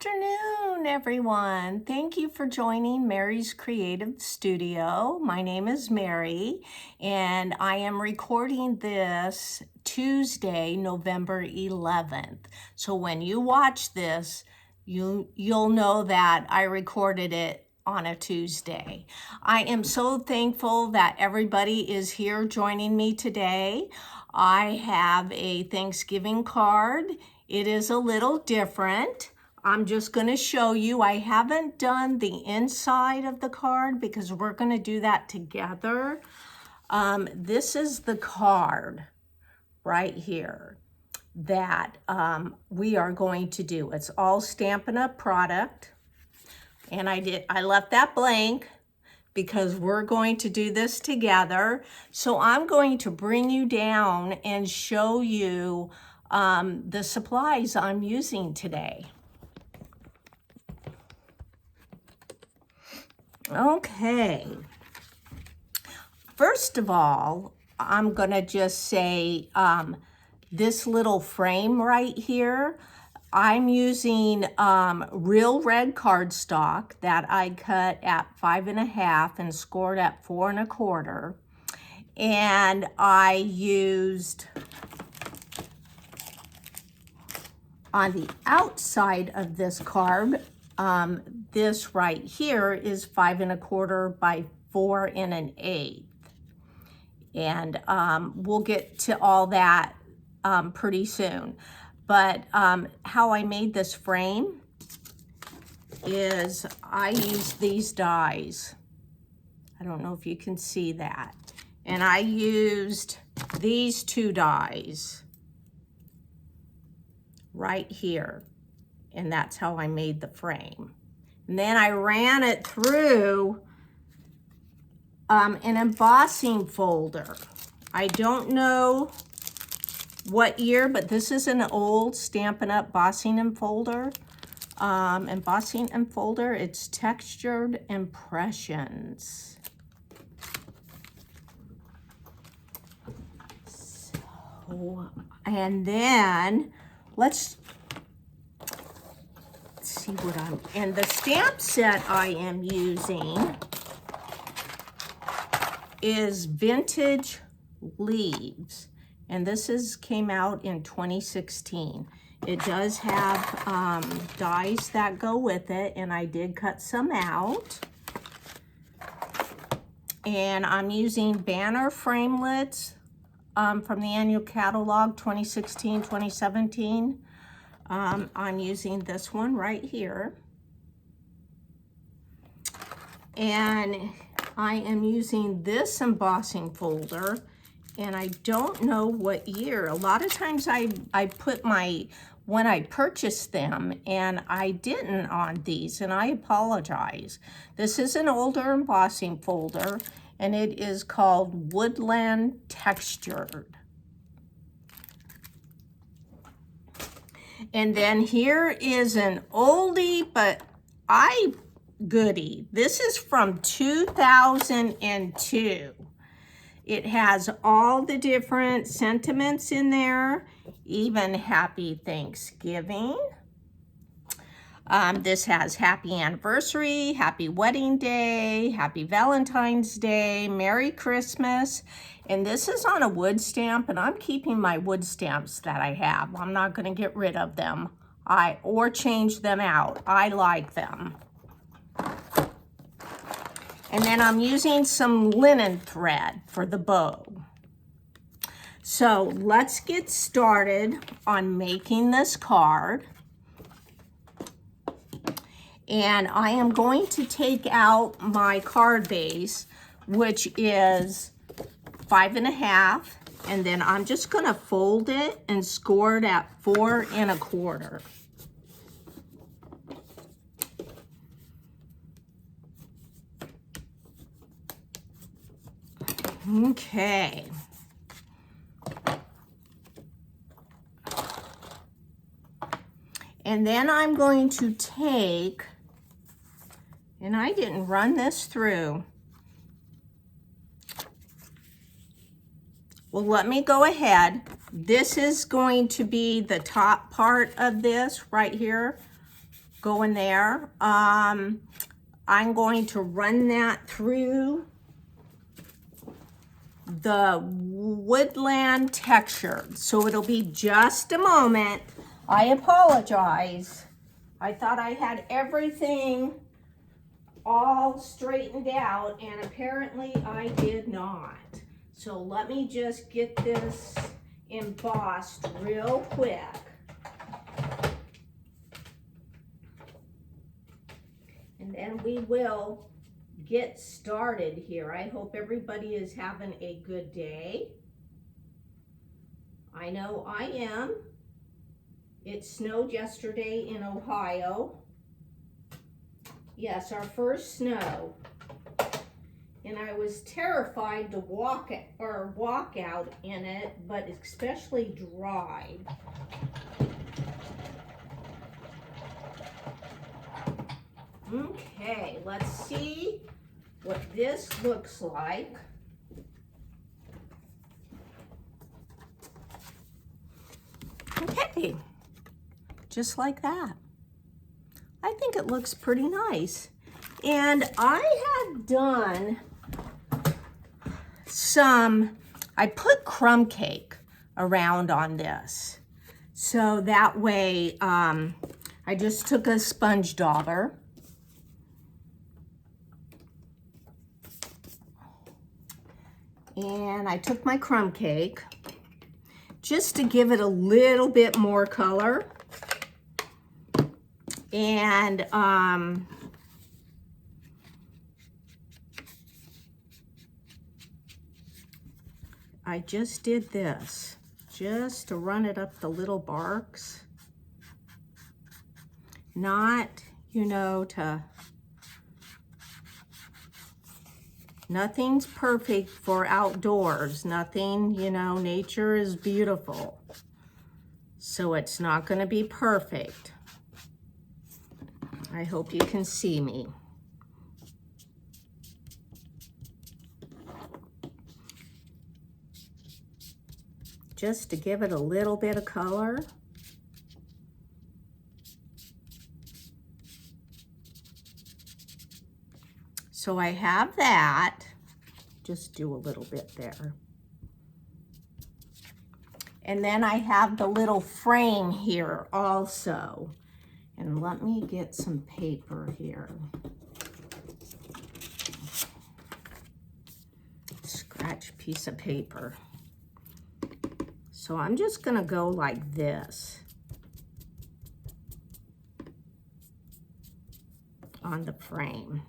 afternoon, everyone. Thank you for joining Mary's Creative Studio. My name is Mary, and I am recording this Tuesday, November 11th. So when you watch this, you'll know that I recorded it on a Tuesday. I am so thankful that everybody is here joining me today. I have a Thanksgiving card. It is a little different. I'm just going to show you. I haven't done the inside of the card because we're going to do that together. This is the card right here that we are going to do. It's all Stampin' Up product. And I left that blank because we're going to do this together. So I'm going to bring you down and show you the supplies I'm using today. Okay. First of all, I'm gonna just say this little frame right here, I'm using real red cardstock that I cut at 5.5 and scored at 4 1/4. And I used, on the outside of this card, this right here is 5 1/4 by 4 1/8. And we'll get to all that pretty soon. But how I made this frame is I used these dies. I don't know if you can see that. And I used these two dies right here. And that's how I made the frame. And then I ran it through an embossing folder. I don't know what year, but this is an old Stampin' Up embossing folder. It's Textured Impressions. So, and then let's see what and the stamp set I am using is Vintage Leaves. And this came out in 2016. It does have dies that go with it, and I did cut some out. And I'm using banner framelits from the annual catalog 2016-2017. I'm using this one right here. And I am using this embossing folder, and I don't know what year. A lot of times I put when I purchased them, and I didn't on these, and I apologize. This is an older embossing folder, and it is called Woodland Textured. And then here is an oldie, but goodie. This is from 2002. It has all the different sentiments in there, even Happy Thanksgiving. This has Happy Anniversary, Happy Wedding Day, Happy Valentine's Day, Merry Christmas. And this is on a wood stamp, and I'm keeping my wood stamps that I have. I'm not going to get rid of them or change them out. I like them. And then I'm using some linen thread for the bow. So let's get started on making this card. And I am going to take out my card base, which is 5 1/2. And then I'm just going to fold it and score it at 4 1/4. Okay. And then I'm going to take, and I didn't run this through. Well, let me go ahead. This is going to be the top part of this right here. go in there. I'm going to run that through the Woodland Textured. So it'll be just a moment. I apologize. I thought I had everything all straightened out, and apparently I did not. So let me just get this embossed real quick. And then we will get started here. I hope everybody is having a good day. I know I am. It snowed yesterday in Ohio. Yes, our first snow. And I was terrified to walk out in it, but especially dry. Okay, let's see what this looks like. Okay, just like that. I think it looks pretty nice. And I had done I put crumb cake around on this. So that way, I just took a sponge dauber and I took my crumb cake just to give it a little bit more color. And I just did this just to run it up the little barks. Not, you know, nothing's perfect for outdoors. Nothing, you know, nature is beautiful. So it's not going to be perfect. I hope you can see me. Just to give it a little bit of color. So I have that. Just do a little bit there. And then I have the little frame here also. And let me get some paper here. Scratch piece of paper. So I'm just gonna go like this on the frame.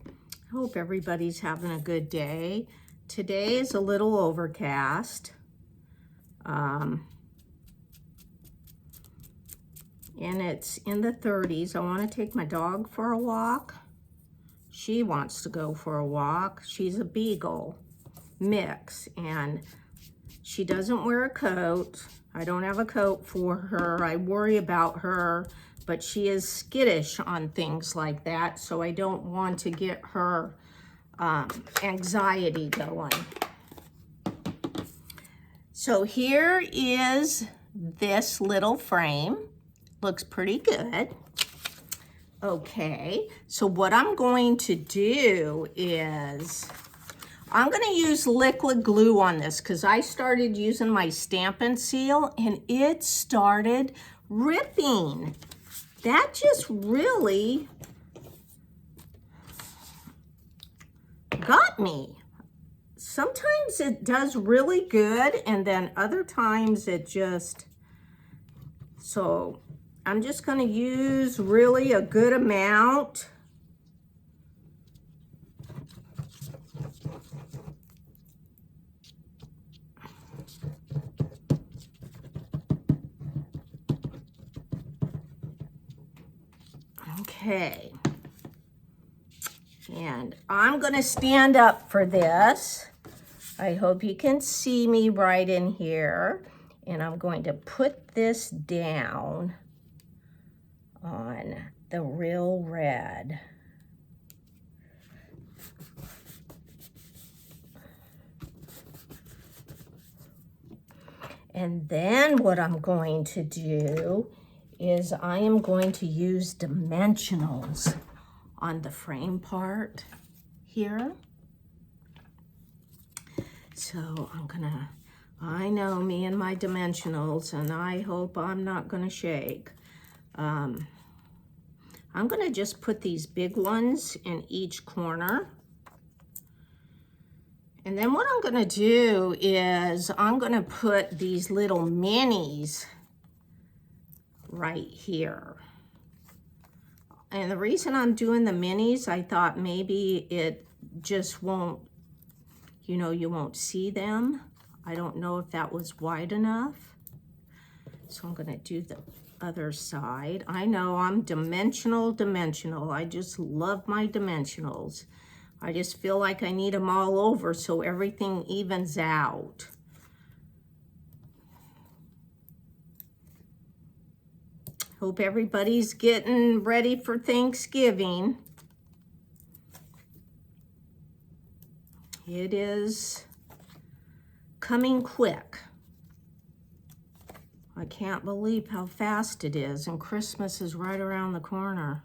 I hope everybody's having a good day. Today is a little overcast. And it's in the 30s. I want to take my dog for a walk. She wants to go for a walk. She's a beagle mix, and she doesn't wear a coat. I don't have a coat for her. I worry about her, but she is skittish on things like that, so I don't want to get her anxiety going. So here is this little frame. Looks pretty good. Okay, so what I'm going to do is I'm going to use liquid glue on this because I started using my Stampin' Seal and it started ripping. That just really got me. Sometimes it does really good and then other times it just, so I'm just going to use really a good amount. Okay. And I'm going to stand up for this. I hope you can see me right in here. And I'm going to put this down on the real red. And then what I'm going to do is I am going to use dimensionals on the frame part here. So I know me and my dimensionals, and I hope I'm not gonna shake. I'm gonna just put these big ones in each corner. And then what I'm gonna do is I'm gonna put these little minis right here. And the reason I'm doing the minis, I thought maybe it just won't, you know, you won't see them. I don't know if that was wide enough. So I'm gonna do the other side. I know I'm dimensional. I just love my dimensionals. I just feel like I need them all over so everything evens out. Hope everybody's getting ready for Thanksgiving. It is coming quick. I can't believe how fast it is, and Christmas is right around the corner.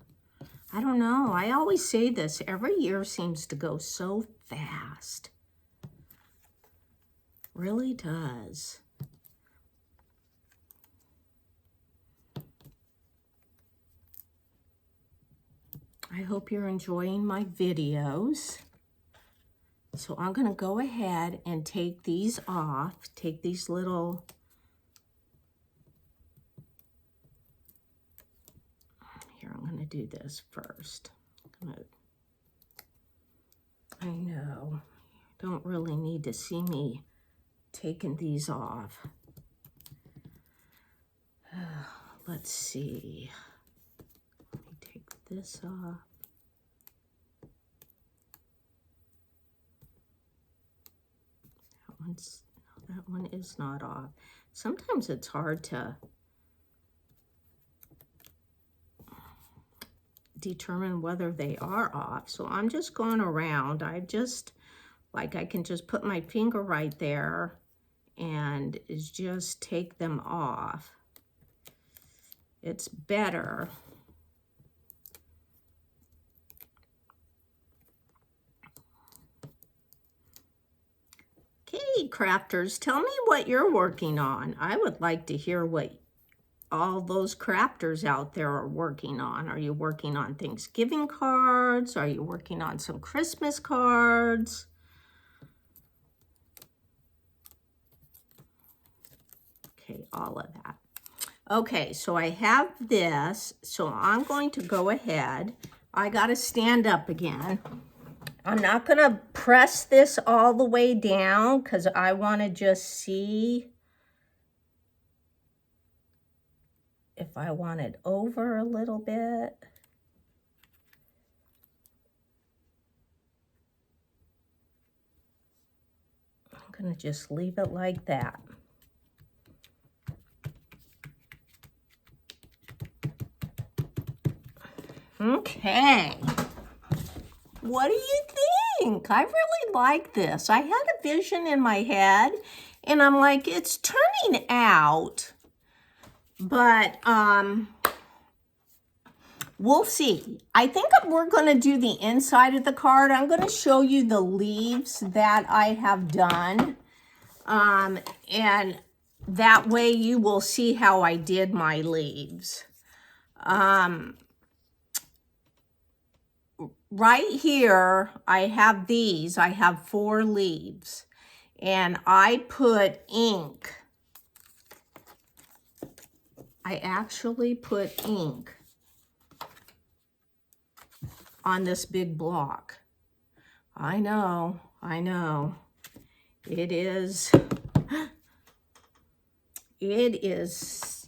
I don't know, I always say this, every year seems to go so fast. Really does. I hope you're enjoying my videos. So I'm gonna go ahead and take these off, take these little, here, I'm gonna do this first. I know, don't really need to see me taking these off. Let's see, let me take this off. That one is not off. Sometimes it's hard to determine whether they are off. So I'm just going around. I can just put my finger right there and just take them off. It's better. Okay, crafters, tell me what you're working on. I would like to hear what all those crafters out there are working on. Are you working on Thanksgiving cards? Are you working on some Christmas cards? Okay, all of that. Okay, so I have this, so I'm going to go ahead. I gotta stand up again. I'm not gonna press this all the way down because I wanna just see if I want it over a little bit. I'm gonna just leave it like that. Okay. What do you think? I really like this. I had a vision in my head and I'm like, it's turning out, but we'll see. I think we're going to do the inside of the card. I'm going to show you the leaves that I have done. And that way you will see how I did my leaves. Right here, I have these. I have 4 leaves. And I put ink. I actually put ink on this big block. I know. It is,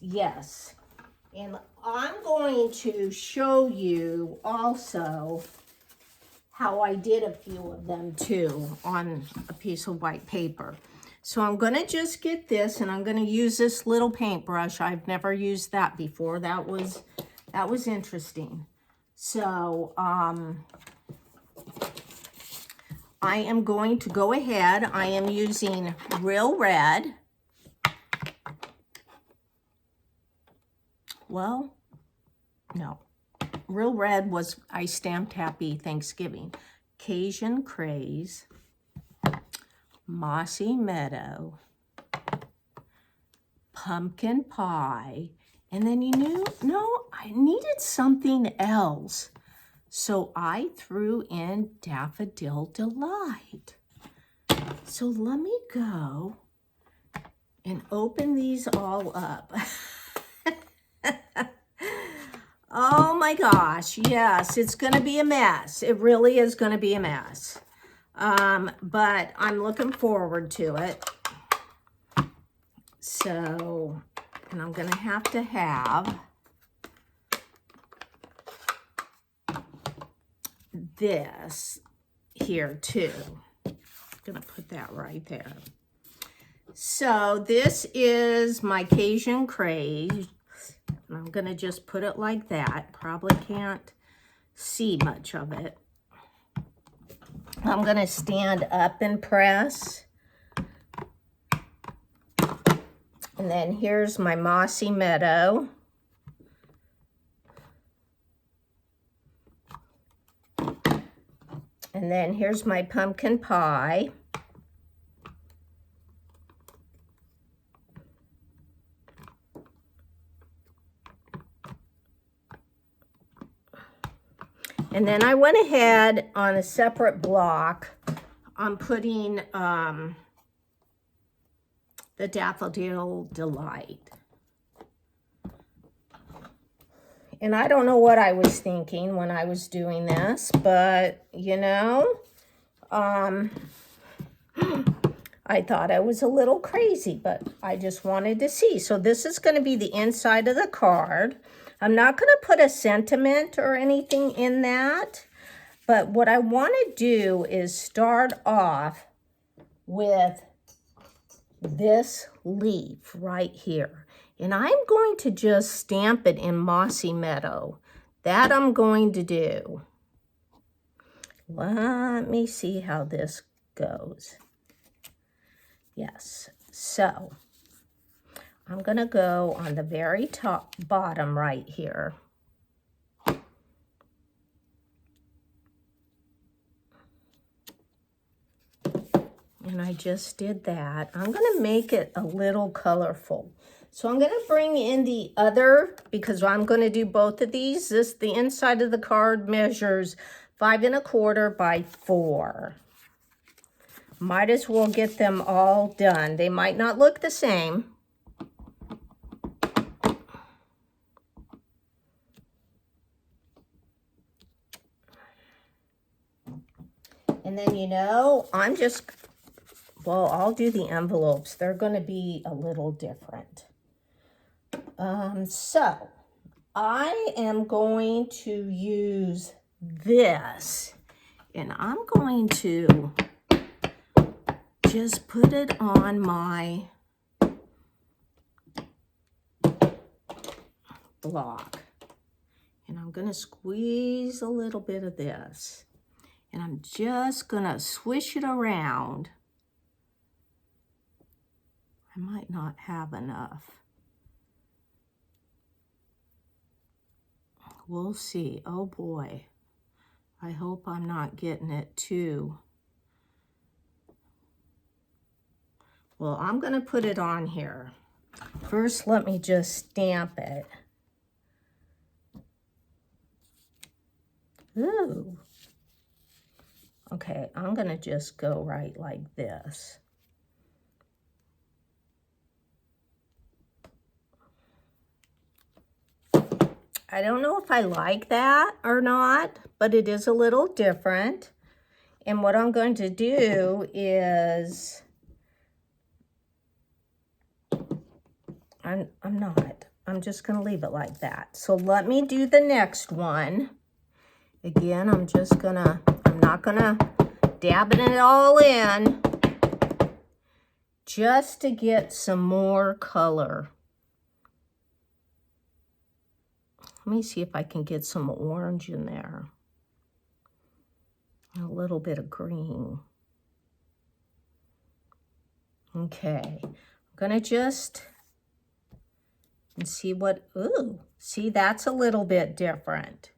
yes. And I'm going to show you also how I did a few of them too on a piece of white paper. So I'm gonna just get this and I'm gonna use this little paintbrush. I've never used that before. That was interesting. So I am going to go ahead. I am using Real Red. well, no. Real red was, I stamped Happy Thanksgiving. Cajun Craze, Mossy Meadow, Pumpkin Pie, and then I needed something else. So I threw in Daffodil Delight. So let me go and open these all up. Oh my gosh, yes, it's gonna be a mess. It really is gonna be a mess. But I'm looking forward to it. So, and I'm gonna have to have this here too. I'm gonna put that right there. So this is my Cajun Craze. And I'm gonna just put it like that. Probably can't see much of it. I'm gonna stand up and press. And then here's my Mossy Meadow. And then here's my Pumpkin Pie. And then I went ahead on a separate block. I'm putting the Daffodil Delight. And I don't know what I was thinking when I was doing this, but you know, I thought I was a little crazy, but I just wanted to see. So this is going to be the inside of the card. I'm not going to put a sentiment or anything in that, but what I want to do is start off with this leaf right here. And I'm going to just stamp it in Mossy Meadow. That I'm going to do. Let me see how this goes. Yes, so I'm going to go on the very bottom right here. And I just did that. I'm going to make it a little colorful. So I'm going to bring in the other, because I'm going to do both of these. The inside of the card measures 5 1/4 by 4. Might as well get them all done. They might not look the same. And then, you know, I'll do the envelopes. They're going to be a little different. So I am going to use this, and I'm going to just put it on my block. And I'm going to squeeze a little bit of this. And I'm just going to swish it around. I might not have enough. We'll see. Oh boy. I hope I'm not getting it too. Well, I'm going to put it on here. First, let me just stamp it. Ooh. Okay, I'm going to just go right like this. I don't know if I like that or not, but it is a little different. And what I'm going to do is, I'm just going to leave it like that. So let me do the next one. Again, I'm not going to dab it all in, just to get some more color. Let me see if I can get some orange in there. A little bit of green. Okay, I'm gonna just And see what, ooh, see, that's a little bit different.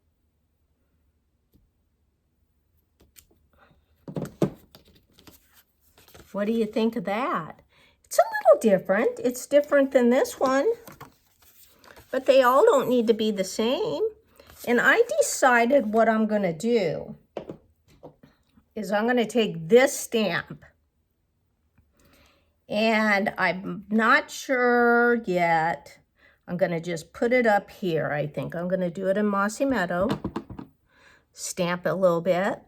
What do you think of that? It's a little different. It's different than this one, but they all don't need to be the same. And I decided what I'm gonna do is I'm gonna take this stamp, and I'm not sure yet. I'm gonna just put it up here, I think. I'm gonna do it in Mossy Meadow. Stamp it a little bit.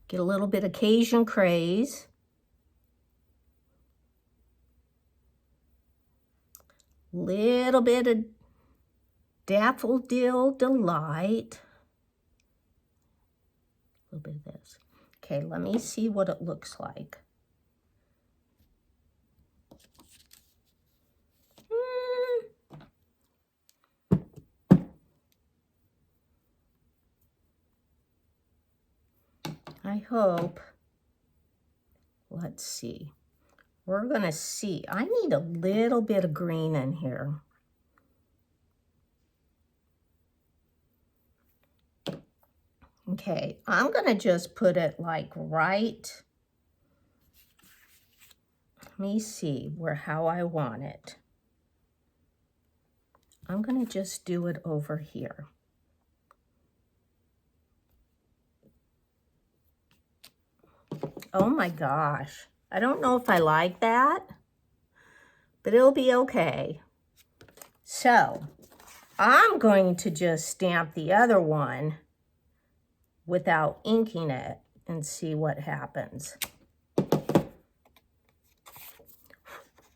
Get a little bit of Cajun Craze. Little bit of Daffodil Delight. A little bit of this. Okay, let me see what it looks like. I hope. Let's see. We're gonna see. I need a little bit of green in here. Okay, I'm gonna just put it like right. Let me see how I want it. I'm gonna just do it over here. Oh my gosh. I don't know if I like that, but it'll be okay. So I'm going to just stamp the other one without inking it and see what happens.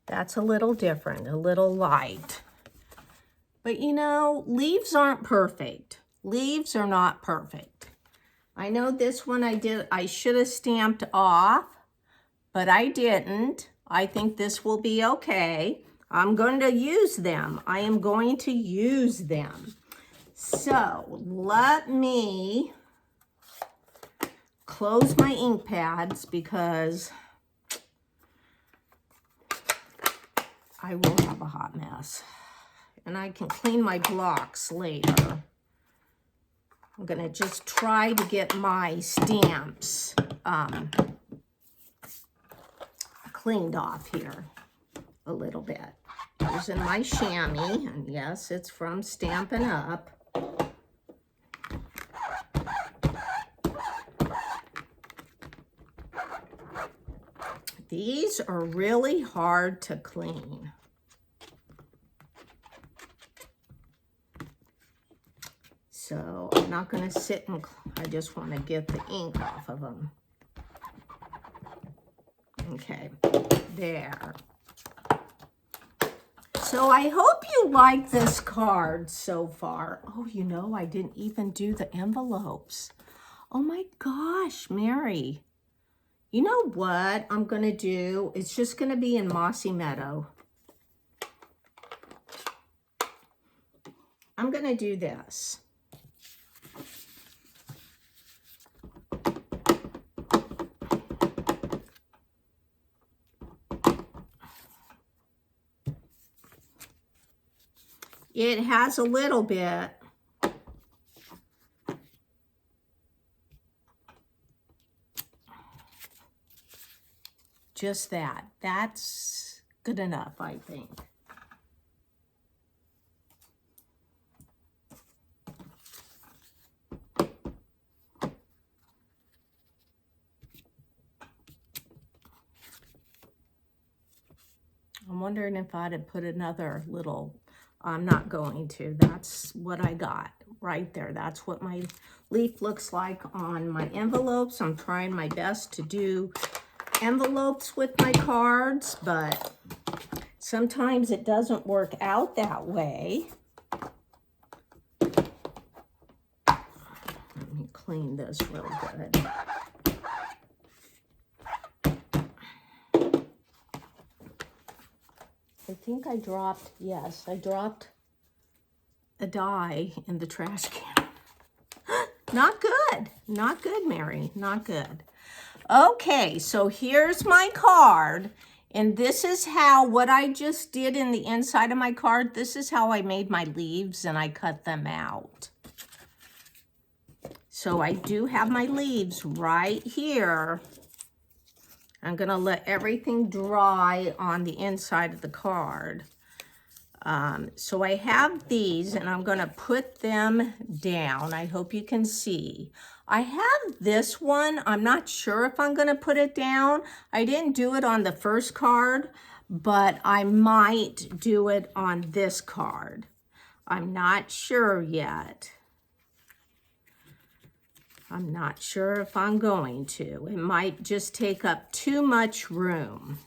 That's a little different, a little light. But you know, leaves aren't perfect. Leaves are not perfect. I know this one I should have stamped off, but I didn't. I think this will be okay. I'm going to use them. I am going to use them. So let me close my ink pads because I will have a hot mess. And I can clean my blocks later. I'm gonna just try to get my stamps cleaned off here a little bit. Using my chamois, and yes, it's from Stampin' Up. These are really hard to clean. So I'm not going to sit and, I just want to get the ink off of them. Okay, there. So I hope you like this card so far. Oh, you know, I didn't even do the envelopes. Oh my gosh, Mary. You know what I'm going to do? It's just going to be in Mossy Meadow. I'm going to do this. It has a little bit. Just that. That's good enough, I think. I'm wondering if I'd have put another little, I'm not going to. That's what I got right there. That's what my leaf looks like on my envelopes. I'm trying my best to do envelopes with my cards, but sometimes it doesn't work out that way. Let me clean this real good. I think I dropped, yes, I dropped a die in the trash can. Not good. Not good, Mary. Not good. Okay, so here's my card. And this is how, what I just did in the inside of my card, this is how I made my leaves and I cut them out. So I do have my leaves right here. I'm gonna let everything dry on the inside of the card. So I have these and I'm gonna put them down. I hope you can see. I have this one. I'm not sure if I'm gonna put it down. I didn't do it on the first card, but I might do it on this card. I'm not sure yet. I'm not sure if I'm going to. It might just take up too much room.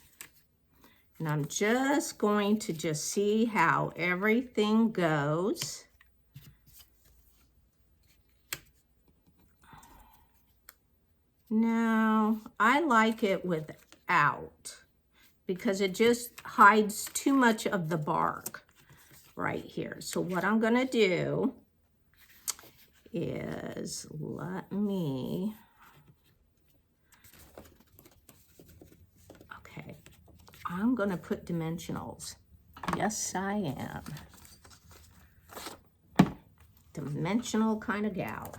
And I'm just going to just see how everything goes. No, I like it without because it just hides too much of the bark right here. So what I'm gonna do is okay, I'm gonna put dimensionals. Yes, I am. Dimensional kind of gal.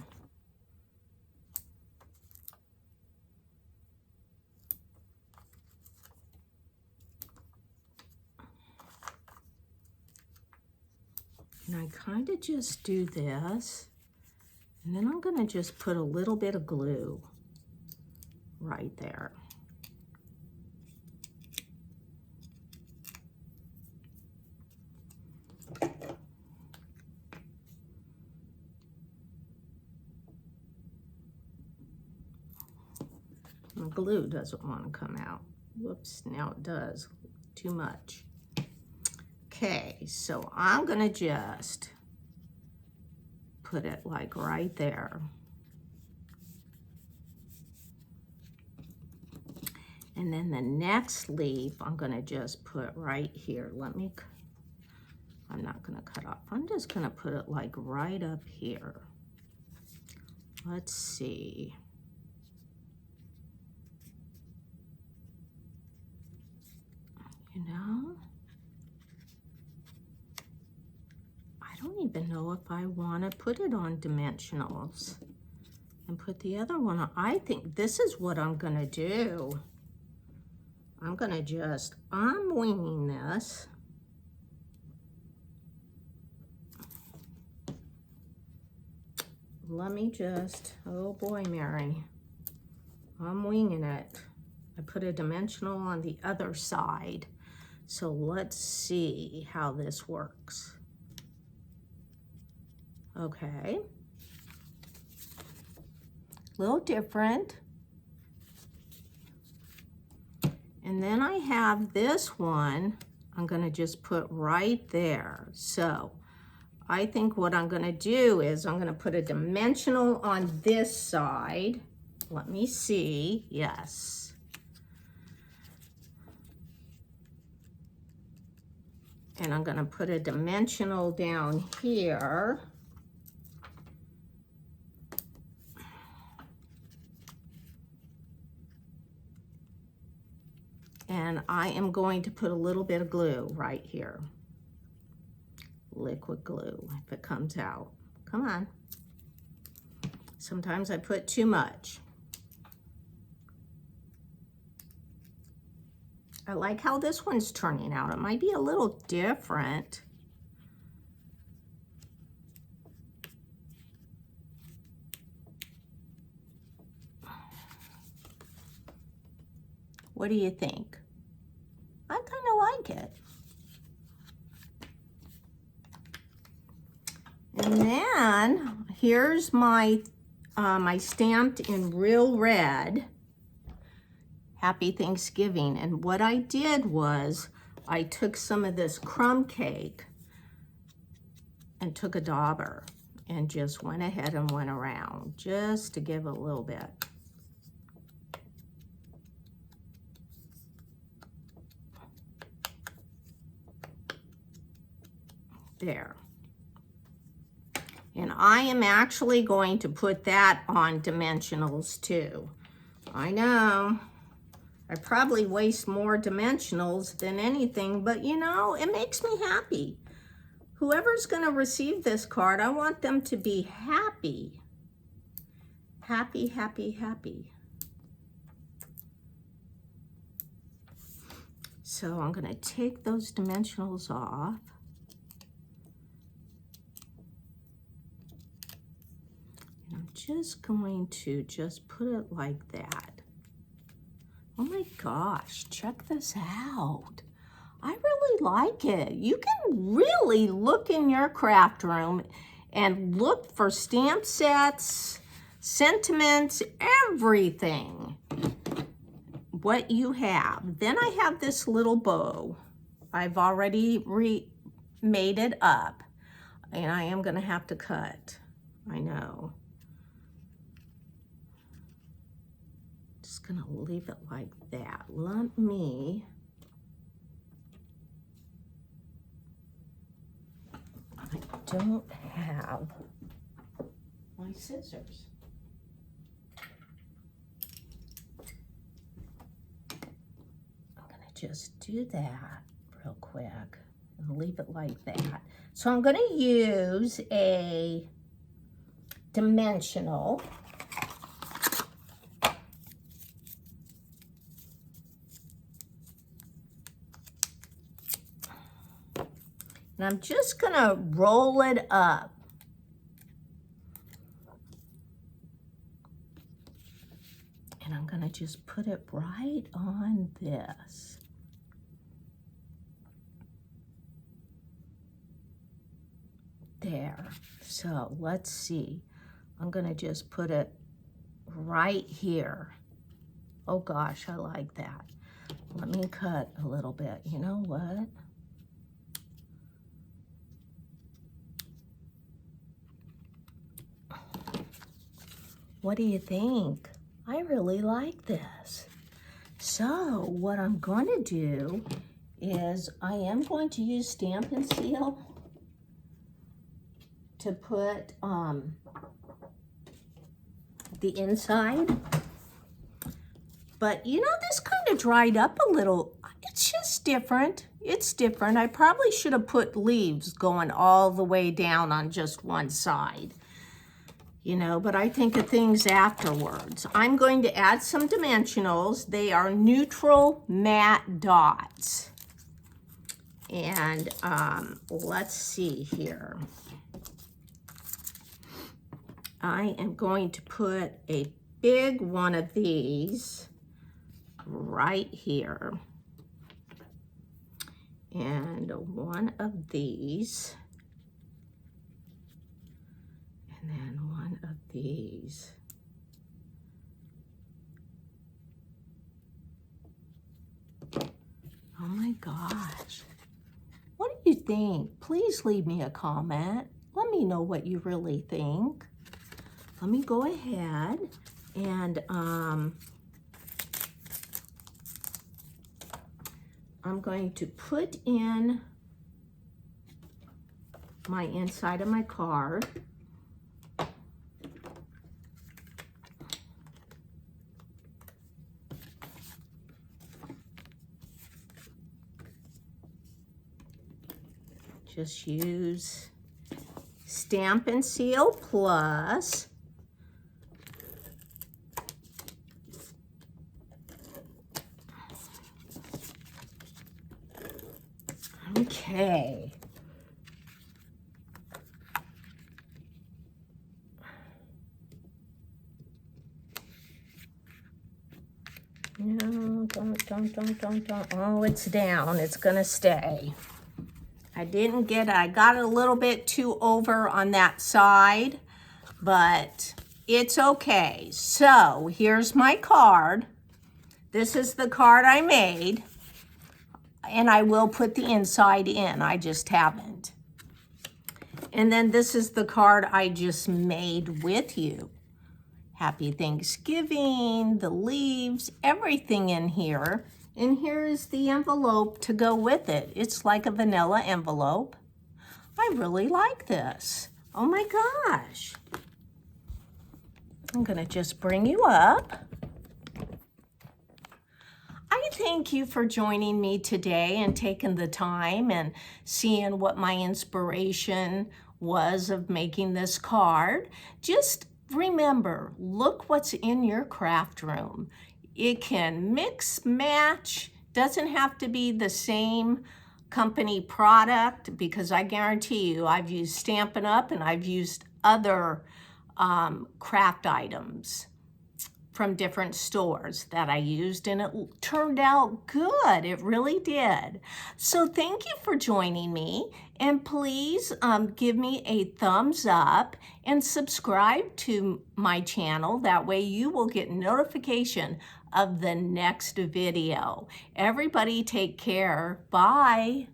And I kind of just do this, and then I'm gonna just put a little bit of glue right there. My glue doesn't want to come out. Whoops, now it does. Too much. Okay, so I'm gonna just put it like right there. And then the next leaf, I'm gonna just put right here. I'm not gonna cut off. I'm just gonna put it like right up here. Let's see. You know, I don't even know if I want to put it on dimensionals and put the other one on. I think this is what I'm going to do. I'm going to just, I'm winging this. Let me just, oh boy, Mary, I'm winging it. I put a dimensional on the other side. So let's see how this works. Okay. A little different. And then I have this one, I'm gonna just put right there. So I think what I'm gonna do is I'm gonna put a dimensional on this side. Let me see, yes. And I'm gonna put a dimensional down here. And I am going to put a little bit of glue right here. Liquid glue, if it comes out. Come on. Sometimes I put too much. I like how this one's turning out. It might be a little different. What do you think? I kind of like it. And then here's my my stamped in real red. Happy Thanksgiving. And what I did was I took some of this crumb cake and took a dauber and just went ahead and went around just to give a little bit. There. And I am actually going to put that on dimensionals too. I know. I probably waste more dimensionals than anything, but you know, it makes me happy. Whoever's going to receive this card, I want them to be happy. Happy, happy, happy. So I'm going to take those dimensionals off. And I'm just going to just put it like that. Oh my gosh, check this out. I really like it. You can really look in your craft room and look for stamp sets, sentiments, everything. What you have. Then I have this little bow. I've already made it up, and I am going to have to cut. I know. Just going to leave it like that. Let me... I don't have my scissors. Just do that real quick and leave it like that. So I'm going to use a dimensional. And I'm just going to roll it up. And I'm going to just put it right on this. There. So let's see. I'm going to just put it right here. Oh gosh, I like that. Let me cut a little bit. You know what? What do you think? I really like this. So what I'm going to do is I am going to use Stampin' Seal to put the inside. But you know, this kind of dried up a little. It's just different. It's different. I probably should have put leaves going all the way down on just one side. You know, but I think of things afterwards. I'm going to add some dimensionals. They are neutral matte dots. And let's see here. I am going to put a big one of these right here. And one of these. And then one of these. Oh my gosh. What do you think? Please leave me a comment. Let me know what you really think. Let me go ahead and I'm going to put in my inside of my card. Just use Stampin' Seal Plus. Okay. No, don't. Oh, it's down. It's gonna stay. I got a little bit too over on that side, but it's okay. So here's my card. This is the card I made, and I will put the inside in. I just haven't. And then this is the card I just made with you. Happy Thanksgiving, the leaves, everything in here. And here is the envelope to go with it. It's like a vanilla envelope. I really like this. Oh my gosh. I'm gonna just bring you up. thank you for joining me today and taking the time and seeing what my inspiration was of making this card. Just remember, look what's in your craft room. It can mix, match, doesn't have to be the same company product, because I guarantee you I've used Stampin' Up and I've used other craft items from different stores that I used, and it turned out good. It really did. So thank you for joining me, and please give me a thumbs up and subscribe to my channel. That way you will get notification of the next video. Everybody take care. Bye.